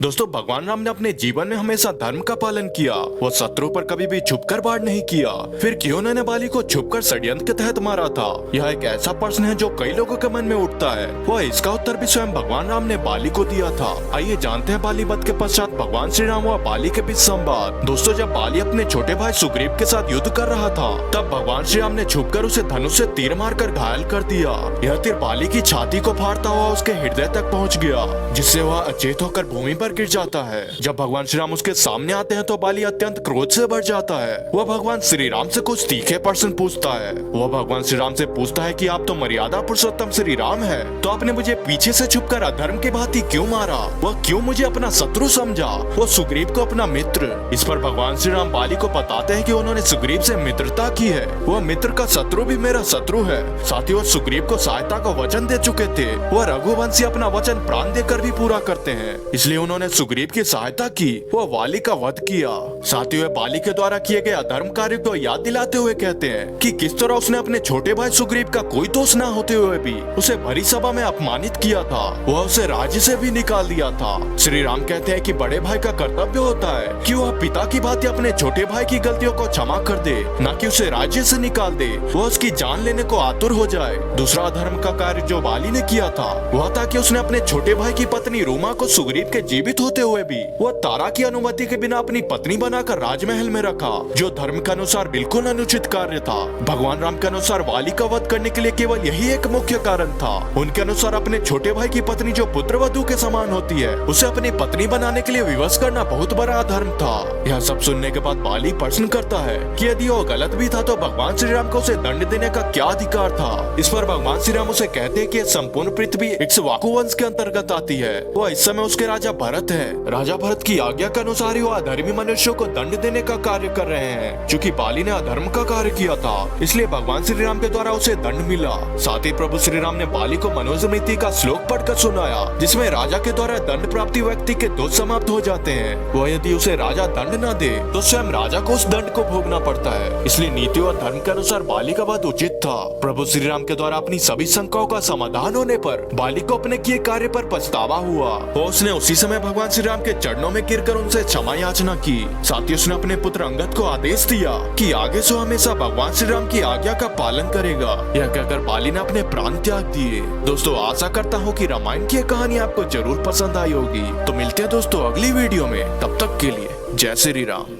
दोस्तों भगवान राम ने अपने जीवन में हमेशा धर्म का पालन किया। वो शत्रु पर कभी भी छुपकर वार नहीं किया। फिर क्यों उन्होंने बाली को छुपकर षड्यंत्र के तहत मारा था? यह एक ऐसा प्रश्न है जो कई लोगों के मन में उठता है। वह इसका उत्तर भी स्वयं भगवान राम ने बाली को दिया था। आइए जानते हैं बाली वध के पश्चात भगवान श्री राम व बाली के बीच संवाद। दोस्तों जब बाली अपने छोटे भाई सुग्रीव के साथ युद्ध कर रहा था तब भगवान श्री राम ने छुपकर उसे धनुष से तीर मारकर घायल कर दिया। यह तीर बाली की छाती को फाड़ता हुआ उसके हृदय तक पहुँच गया, जिससे वह अचेत होकर भूमि पर गिर जाता है। जब भगवान श्री राम उसके सामने आते हैं तो बाली अत्यंत क्रोध से भर जाता है। वह भगवान श्री राम से कुछ तीखे प्रश्न पूछता है। वह भगवान श्री राम से पूछता है कि आप तो मर्यादा पुरुषोत्तम श्री राम है, तो आपने मुझे पीछे से छुपकर अधर्म की भांति क्यों मारा? वह क्यों मुझे अपना शत्रु समझा? वो सुग्रीव को अपना मित्र। इस पर भगवान श्री राम बाली को बताते हैं कि उन्होंने सुग्रीव से मित्रता की है। वह मित्र का शत्रु भी मेरा शत्रु है। साथ ही वो सुग्रीव को सहायता का वचन दे चुके थे। वह रघुवंशी अपना वचन प्राण देकर भी पूरा करते हैं, इसलिए उन्होंने सुग्रीव की सहायता की। वह वाली का वध किया। साथ ही वे बाली के द्वारा किए गए अधर्म कार्य को याद दिलाते हुए कहते हैं कि किस तरह उसने अपने छोटे भाई सुग्रीव का कोई दोष न होते हुए भी उसे भरी सभा में अपमानित किया था। वह उसे राज्य से भी निकाल दिया था। श्री राम कहते हैं कि बड़े भाई का कर्तव्य होता है कि वह पिता की भांति अपने छोटे भाई की गलतियों को क्षमा कर दे, न कि उसे राज्य से निकाल दे। वह उसकी जान लेने को आतुर हो जाए। दूसरा अधर्म का कार्य जो बाली ने किया था वह था कि उसने अपने छोटे भाई की पत्नी रूमा को सुग्रीव के जीवित होते हुए भी वह तारा की अनुमति के बिना अपनी पत्नी बनाकर राजमहल में रखा, जो धर्म के अनुसार बिल्कुल अनुचित कार्य था। भगवान राम के अनुसार वाली का वध करने के लिए केवल यही एक मुख्य कारण था। उनके अनुसार अपने छोटे भाई की पत्नी जो पुत्रवधू के समान होती है उसे अपनी पत्नी बनाने के लिए विवश करना बहुत बड़ा अधर्म था। यह सब सुनने के बाद बाली प्रश्न करता है कि यदि वो गलत भी था तो भगवान श्री राम को उसे दंड देने का क्या अधिकार था? इस पर भगवान श्री राम उसे कहते हैं कि संपूर्ण पृथ्वी इक्ष्वाकु वंश के अंतर्गत आती है। वह इस समय उसके राजा भरत है। राजा भरत की आज्ञा के अनुसार ही वो अधर्मी मनुष्यों को दंड देने का कार्य कर रहे हैं। चूंकि बाली ने अधर्म का कार्य किया था इसलिए भगवान श्री राम के द्वारा उसे दंड मिला। साथ ही प्रभु श्री राम ने बाली को मनुस्मृति का श्लोक पढ़कर सुनाया, जिसमें राजा के द्वारा दंड प्राप्ति व्यक्ति के दोष समाप्त हो जाते हैं। वह यदि उसे राजा दंड न दे तो स्वयं राजा को उस दंड को भोगना पड़ता है। इसलिए नीति और धर्म के अनुसार बाली का वध उचित था। प्रभु श्री राम के द्वारा अपनी सभी शंकाओं का समाधान होने पर बाली को अपने किए कार्य पर पछतावा हुआ और उसने उसी समय भगवान श्री राम के चरणों में गिरकर उनसे क्षमा याचना की। साथ ही उसने अपने पुत्र अंगद को आदेश दिया कि आगे से हमेशा भगवान श्री राम की आज्ञा का पालन करेगा। यह कहकर बाली ने अपने प्राण त्याग दिए। दोस्तों आशा करता हूँ कि रामायण की कहानी आपको जरूर पसंद आई होगी। तो मिलते हैं दोस्तों अगली वीडियो में, तब तक के लिए जय श्री राम।